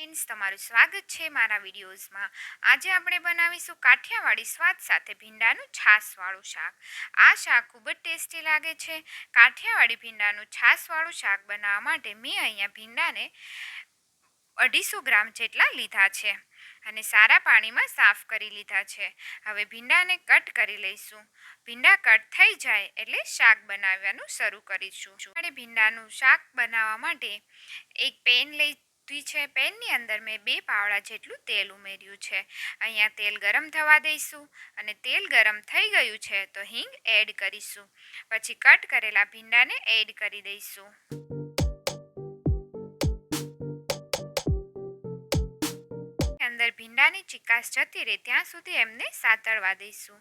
Friends, તમારું સ્વાગત છે મારા વિડીયોઝમાં। આજે આપણે બનાવીશું કાઠિયાવાડી સ્વાદ સાથે ભીંડાનું છાશવાળું શાક। આ શાક ખૂબ જ ટેસ્ટી લાગે છે। કાઠિયાવાડી ભીંડાનું છાશવાળું શાક બનાવવા માટે મેં અહીંયા ભીંડાને 250 ગ્રામ જેટલા લીધા છે અને સારા પાણીમાં સાફ કરી લીધા છે। હવે ભીંડાને કટ કરી લઈશું। ભીંડા કટ થઈ જાય એટલે શાક બનાવવાનું શરૂ કરીશું। આપણે ભીંડાનું શાક બનાવવા માટે એક પેન લઈ પેનની અંદર મેં 2 પાવડા જેટલું તેલ ઉમેર્યું છે। અહીંયા તેલ ગરમ થવા દઈશું અને તેલ ગરમ થઈ ગયું છે તો હિંગ એડ કરીશું। પછી કટ કરેલા ભીંડાને એડ કરી દઈશું। અંદર ભીંડાની ચીકાશ જતી રહે ત્યાં સુધી એમને સાતળવા દઈશું।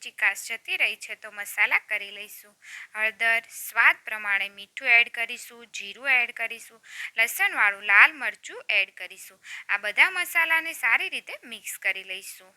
ચીકાશ જતી રહી છે તો મસાલા કરી લઈશું। હળદર, સ્વાદ પ્રમાણે મીઠું એડ કરીશું, જીરું એડ કરીશું, લસણવાળું લાલ મરચું એડ કરીશું। આ બધા મસાલાને સારી રીતે મિક્સ કરી લઈશું।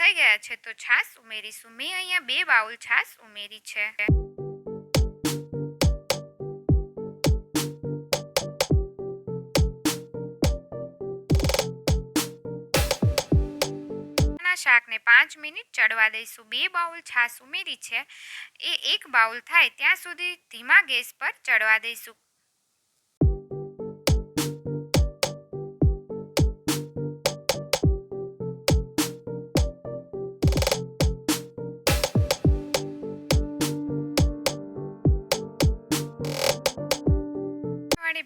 થઈ ગયા છે તો છાશ ઉમેરીશું। મેં અહીંયા 2 બાઉલ છાશ ઉમેરી છે। શાકને 5 મિનિટ ચડવા દઈશું। 2 બાઉલ છાશ ઉમેરી છે એ 1 બાઉલ થાય ત્યાં સુધી ધીમા ગેસ પર ચડવા દઈશું।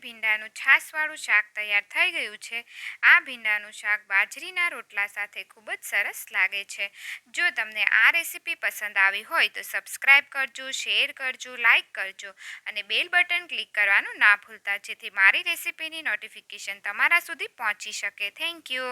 ભીંડાનું છાશવાળું શાક તૈયાર થઈ ગયું છે। આ ભીંડાનું શાક બાજરીના રોટલા સાથે ખૂબ જ સરસ લાગે છે। જો તમને આ રેસીપી પસંદ આવી હોય તો સબસ્ક્રાઈબ કરજો, શેર કરજો, લાઈક કરજો અને બેલ બટન ક્લિક કરવાનું ના ભૂલતા, જેથી મારી રેસીપીની નોટિફિકેશન તમારા સુધી પહોંચી શકે। Thank you.